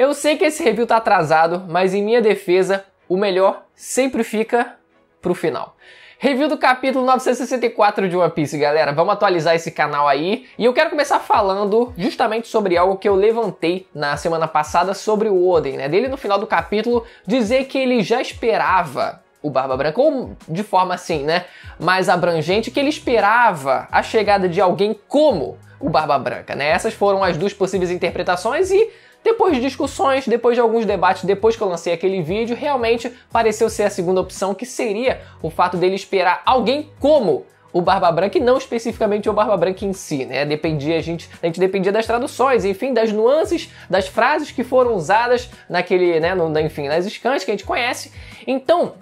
Eu sei que esse review tá atrasado, mas em minha defesa, o melhor sempre fica pro final. Review do capítulo 964 de One Piece, galera. Vamos atualizar esse canal aí. E eu quero começar falando justamente sobre algo que eu levantei na semana passada sobre o Oden, né? Dele no final do capítulo dizer que ele já esperava o Barba Branca, ou de forma assim, né, mais abrangente, que ele esperava a chegada de alguém como o Barba Branca, né? Essas foram as duas possíveis interpretações e depois de discussões, depois de alguns debates, depois que eu lancei aquele vídeo, realmente pareceu ser a segunda opção, que seria o fato dele esperar alguém como o Barba Branca e não especificamente o Barba Branca em si, né? A gente dependia das traduções, enfim, das nuances, das frases que foram usadas naquele, né, enfim, nas scans que a gente conhece. Então,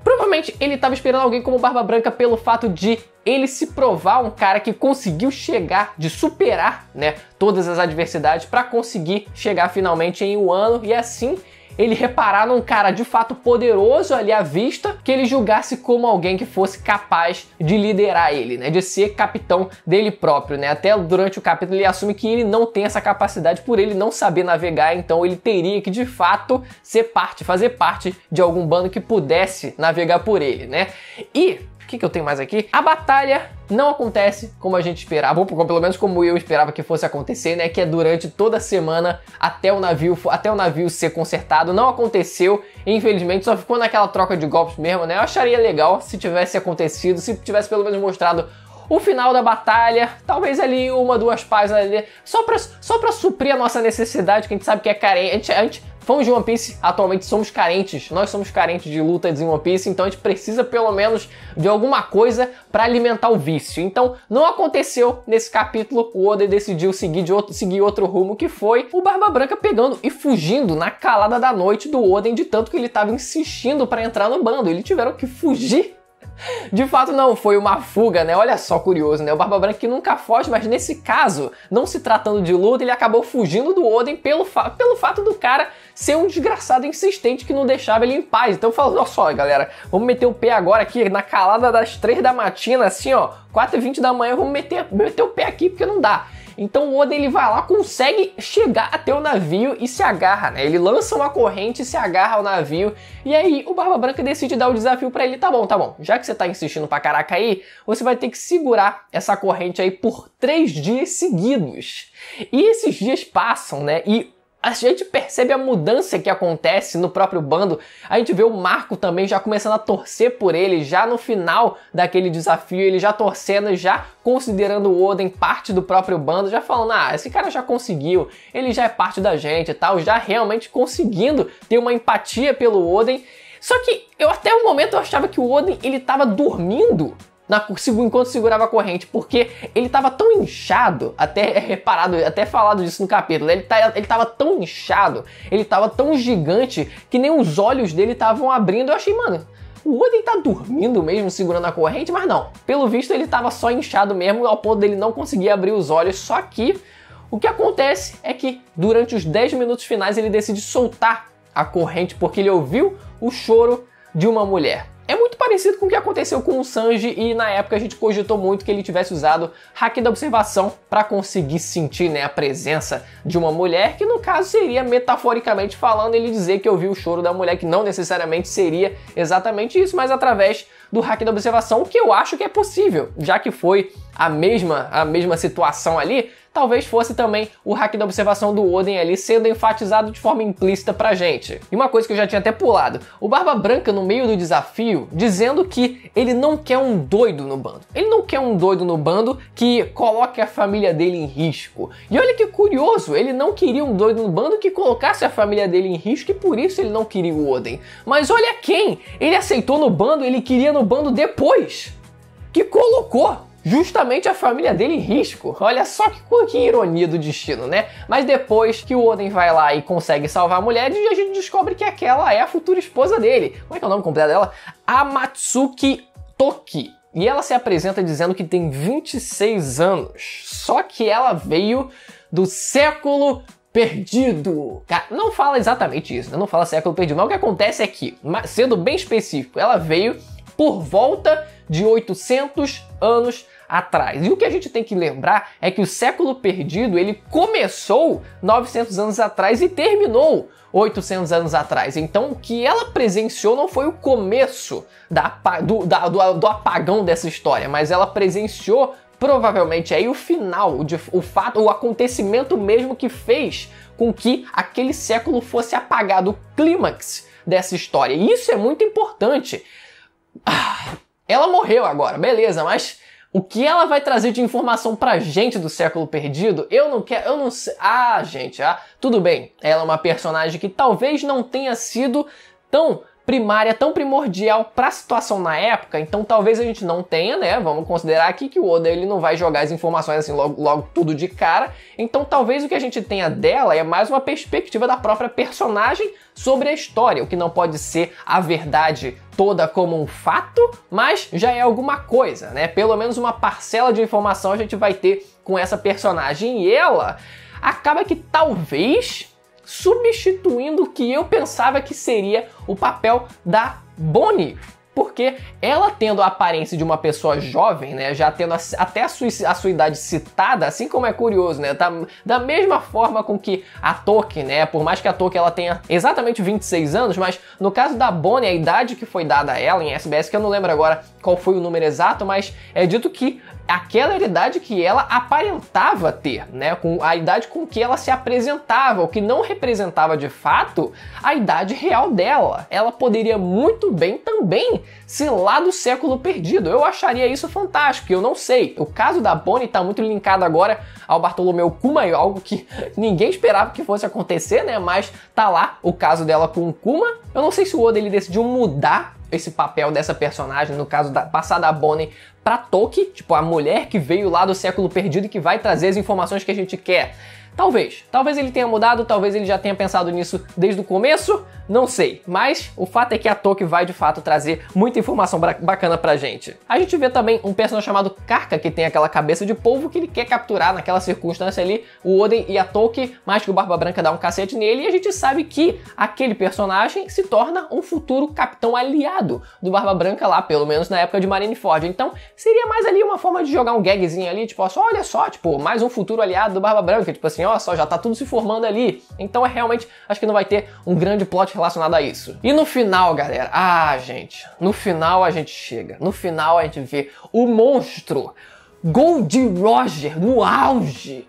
provavelmente ele estava esperando alguém como Barba Branca pelo fato de ele se provar um cara que conseguiu chegar, de superar, né, todas as adversidades para conseguir chegar finalmente em Wano e assim ele reparar num cara de fato poderoso ali à vista, que ele julgasse como alguém que fosse capaz de liderar ele, né, de ser capitão dele próprio, né. Até durante o capítulo ele assume que ele não tem essa capacidade por ele não saber navegar, então ele teria que de fato fazer parte de algum bando que pudesse navegar por ele, né. E o que eu tenho mais aqui? A batalha não acontece como a gente esperava, ou pelo menos como eu esperava que fosse acontecer, né? Que é durante toda a semana até o navio ser consertado. Não aconteceu, infelizmente, só ficou naquela troca de golpes mesmo, né? Eu acharia legal se tivesse acontecido, se tivesse pelo menos mostrado o final da batalha, talvez ali uma, duas páginas ali, só pra suprir a nossa necessidade, que a gente sabe que é carente. A gente fãs de One Piece, atualmente somos carentes, nós somos carentes de lutas em One Piece, então a gente precisa pelo menos de alguma coisa para alimentar o vício. Então não aconteceu nesse capítulo, o Oda decidiu seguir outro rumo, que foi o Barba Branca pegando e fugindo na calada da noite do Oden, de tanto que ele estava insistindo para entrar no bando, eles tiveram que fugir. De fato não foi uma fuga, né? Olha só, curioso, né? O Barba Branca que nunca foge, mas nesse caso, não se tratando de luta, ele acabou fugindo do Oden pelo fato do cara ser um desgraçado insistente que não deixava ele em paz. Então falando, olha só, galera, vamos meter o pé agora aqui na calada das 3 da matina, assim, ó, 4h20 da manhã, vamos meter o pé aqui porque não dá. Então o Oda ele vai lá, consegue chegar até o navio e se agarra, né? Ele lança uma corrente e se agarra ao navio. E aí o Barba Branca decide dar o desafio pra ele. Tá bom. Já que você tá insistindo pra caraca aí, você vai ter que segurar essa corrente aí por 3 dias seguidos. E esses dias passam, né? E a gente percebe a mudança que acontece no próprio bando. A gente vê o Marco também já começando a torcer por ele, já no final daquele desafio, ele já torcendo, já considerando o Oden parte do próprio bando, já falando, esse cara já conseguiu, ele já é parte da gente e tal, já realmente conseguindo ter uma empatia pelo Oden. Só que até o momento eu achava que o Oden, ele tava dormindo enquanto segurava a corrente, porque ele tava tão inchado, até falado disso no capítulo, ele tava tão inchado, ele tava tão gigante, que nem os olhos dele estavam abrindo. Eu achei, mano, o Oden tá dormindo mesmo segurando a corrente, mas não, pelo visto ele tava só inchado mesmo, ao ponto dele não conseguir abrir os olhos. Só que o que acontece é que durante os 10 minutos finais ele decide soltar a corrente, porque ele ouviu o choro de uma mulher. É muito parecido com o que aconteceu com o Sanji, e na época a gente cogitou muito que ele tivesse usado Haki da Observação para conseguir sentir, né, a presença de uma mulher, que no caso seria, metaforicamente falando, ele dizer que ouviu o choro da mulher, que não necessariamente seria exatamente isso, mas através do Haki da Observação, o que eu acho que é possível, já que foi a mesma situação ali. Talvez fosse também o Haki da Observação do Oden ali sendo enfatizado de forma implícita pra gente. E uma coisa que eu já tinha até pulado, o Barba Branca no meio do desafio dizendo que ele não quer um doido no bando. Ele não quer um doido no bando que coloque a família dele em risco. E olha que curioso, ele não queria um doido no bando que colocasse a família dele em risco, e por isso ele não queria o Oden. Mas olha quem ele aceitou no bando, ele queria no bando depois que colocou justamente a família dele em risco. Olha só que ironia do destino, né? Mas depois que o Oden vai lá e consegue salvar a mulher, a gente descobre que aquela é a futura esposa dele. Como é que é o nome completo dela? Amatsuki Toki. E ela se apresenta dizendo que tem 26 anos. Só que ela veio do século perdido. Cara, não fala exatamente isso, né? Não fala século perdido. Mas o que acontece é que, sendo bem específico, ela veio por volta de 800 anos atrás. E o que a gente tem que lembrar é que o século perdido, ele começou 900 anos atrás e terminou 800 anos atrás. Então, o que ela presenciou não foi o começo do apagão dessa história, mas ela presenciou provavelmente aí o final, o fato, o acontecimento mesmo que fez com que aquele século fosse apagado, o clímax dessa história. E isso é muito importante. Ela morreu agora, beleza, mas o que ela vai trazer de informação pra gente do século perdido, eu não sei. Gente, tudo bem. Ela é uma personagem que talvez não tenha sido tão primária, tão primordial para a situação na época, então talvez a gente não tenha, né? Vamos considerar aqui que o Oda ele não vai jogar as informações assim logo tudo de cara, então talvez o que a gente tenha dela é mais uma perspectiva da própria personagem sobre a história, o que não pode ser a verdade toda como um fato, mas já é alguma coisa, né? Pelo menos uma parcela de informação a gente vai ter com essa personagem e ela acaba que talvez substituindo o que eu pensava que seria o papel da Bonnie. Porque ela tendo a aparência de uma pessoa jovem, né, já tendo até a sua idade citada, assim como é curioso, né, da mesma forma com que a Toki, né, por mais que a Toki ela tenha exatamente 26 anos, mas no caso da Bonnie, a idade que foi dada a ela em SBS, que eu não lembro agora qual foi o número exato, mas é dito que aquela era a idade que ela aparentava ter, né, com a idade com que ela se apresentava, o que não representava de fato a idade real dela. Ela poderia muito bem também ser lá do século perdido. Eu acharia isso fantástico, eu não sei. O caso da Bonnie está muito linkado agora ao Bartolomeu Kuma, algo que ninguém esperava que fosse acontecer, né, mas tá lá o caso dela com o Kuma. Eu não sei se o Oda ele decidiu mudar esse papel dessa personagem, no caso passar da Bonnie pra Toki, tipo a mulher que veio lá do século perdido e que vai trazer as informações que a gente quer. Talvez ele tenha mudado, talvez ele já tenha pensado nisso desde o começo, não sei. Mas o fato é que a Toki vai de fato trazer muita informação bacana pra gente. A gente vê também um personagem chamado Karka, que tem aquela cabeça de polvo que ele quer capturar naquela circunstância ali, o Oden e a Toki, mais que o Barba Branca dá um cacete nele, e a gente sabe que aquele personagem se torna um futuro capitão aliado do Barba Branca lá, pelo menos na época de Marineford. Então seria mais ali uma forma de jogar um gagzinho ali, tipo, olha só, tipo, mais um futuro aliado do Barba Branca, tipo assim, ó só, já tá tudo se formando ali. Então realmente, acho que não vai ter um grande plot relacionado a isso. E no final, galera, gente, no final a gente chega. No final a gente vê o monstro Gold Roger no auge.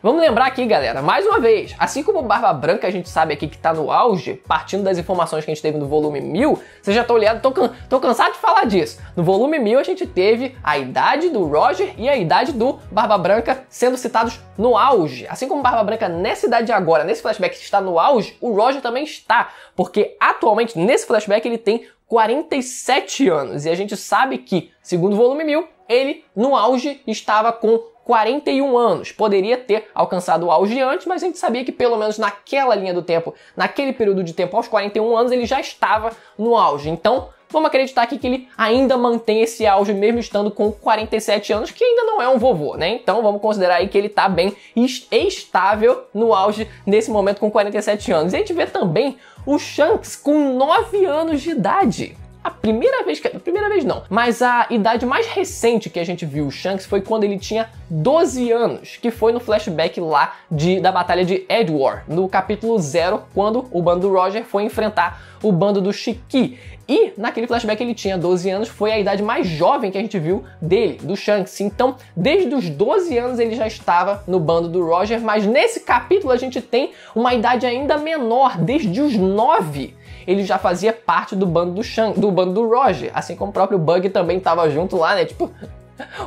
Vamos lembrar aqui, galera, mais uma vez, assim como o Barba Branca a gente sabe aqui que tá no auge, partindo das informações que a gente teve no volume 1000, vocês já estão ligados, tô cansado de falar disso. No volume 1000 a gente teve a idade do Roger e a idade do Barba Branca sendo citados no auge. Assim como o Barba Branca nessa idade agora, nesse flashback está no auge, o Roger também está, porque atualmente nesse flashback ele tem 47 anos e a gente sabe que, segundo o volume 1000, ele no auge estava com 41 anos. Poderia ter alcançado o auge antes, mas a gente sabia que pelo menos naquela linha do tempo, naquele período de tempo, aos 41 anos, ele já estava no auge. Então, vamos acreditar aqui que ele ainda mantém esse auge mesmo estando com 47 anos, que ainda não é um vovô, né? Então vamos considerar aí que ele tá bem estável no auge nesse momento com 47 anos. E a gente vê também o Shanks com 9 anos de idade. A primeira vez não, mas a idade mais recente que a gente viu o Shanks foi quando ele tinha 12 anos, que foi no flashback lá da Batalha de Edward, no capítulo 0, quando o bando do Roger foi enfrentar o bando do Shiki. E naquele flashback ele tinha 12 anos, foi a idade mais jovem que a gente viu dele, do Shanks. Então, desde os 12 anos ele já estava no bando do Roger, mas nesse capítulo a gente tem uma idade ainda menor, desde os 9. Ele já fazia parte do bando do bando do Roger, assim como o próprio Bug também estava junto lá, né? Tipo,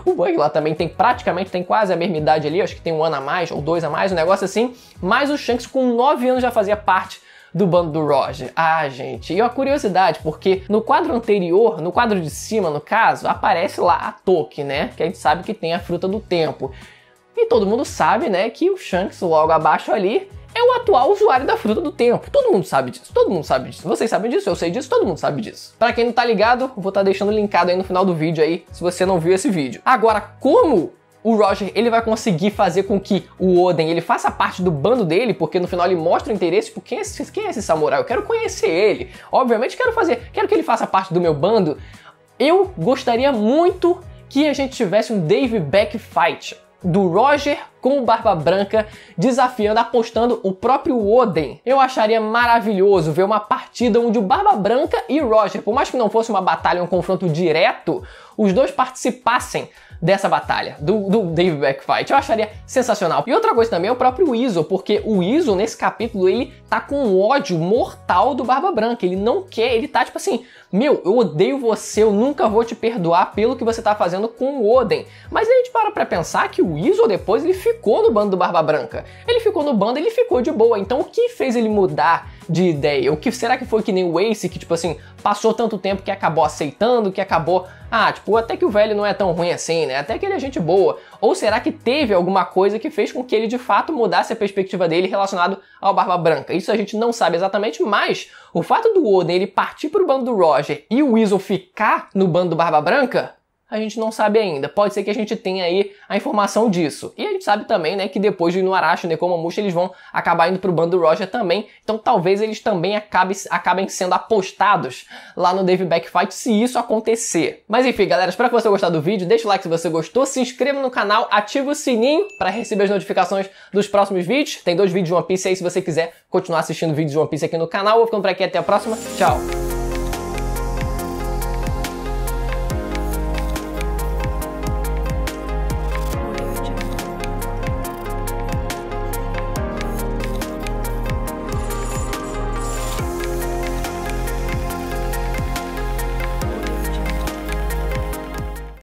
o Bug lá também tem quase a mesma idade ali, acho que tem 1 ano a mais ou 2 a mais, um negócio assim. Mas o Shanks com 9 anos já fazia parte do bando do Roger. Gente, e uma curiosidade, porque no quadro anterior, no quadro de cima, no caso, aparece lá a Toki, né? Que a gente sabe que tem a fruta do tempo. E todo mundo sabe, né, que o Shanks logo abaixo ali é o atual usuário da fruta do tempo. Todo mundo sabe disso, todo mundo sabe disso. Vocês sabem disso, eu sei disso, todo mundo sabe disso. Pra quem não tá ligado, vou estar deixando linkado aí no final do vídeo aí, se você não viu esse vídeo. Agora, como o Roger ele vai conseguir fazer com que o Oden ele faça parte do bando dele, porque no final ele mostra o interesse por quem é esse samurai? Eu quero conhecer ele. Obviamente quero que ele faça parte do meu bando. Eu gostaria muito que a gente tivesse um Dave Back Fight do Roger com o Barba Branca desafiando, apostando o próprio Oden. Eu acharia maravilhoso ver uma partida onde o Barba Branca e o Roger, por mais que não fosse uma batalha, um confronto direto, os dois participassem dessa batalha, do Dave Back Fight. Eu acharia sensacional. E outra coisa também é o próprio Weasel, porque o Weasel, nesse capítulo, ele tá com um ódio mortal do Barba Branca. Ele não quer, ele tá tipo assim, meu, eu odeio você, eu nunca vou te perdoar pelo que você tá fazendo com o Oden. Mas a gente para pra pensar que o Weasel depois, ele ficou no bando do Barba Branca. Ele ficou no bando, ele ficou de boa. Então o que fez ele mudar de ideia? O que será que foi que nem o Ace, que tipo assim, passou tanto tempo que acabou aceitando, que acabou, tipo, até que o velho não é tão ruim assim, né? Até que ele é gente boa. Ou será que teve alguma coisa que fez com que ele de fato mudasse a perspectiva dele relacionado ao Barba Branca? Isso a gente não sabe exatamente, mas o fato do Oden ele partir pro bando do Roger e o Weasel ficar no bando do Barba Branca, a gente não sabe ainda. Pode ser que a gente tenha aí a informação disso. E a gente sabe também, né, que depois de Inuarashi e Nekomamushi eles vão acabar indo pro bando do Roger também. Então talvez eles também acabem sendo apostados lá no Dave Back Fight se isso acontecer. Mas enfim, galera, espero que você tenha gostado do vídeo. Deixa o like se você gostou, se inscreva no canal, ativa o sininho para receber as notificações dos próximos vídeos. Tem 2 vídeos de One Piece aí se você quiser continuar assistindo vídeos de One Piece aqui no canal. Vou ficando por aqui, até a próxima. Tchau!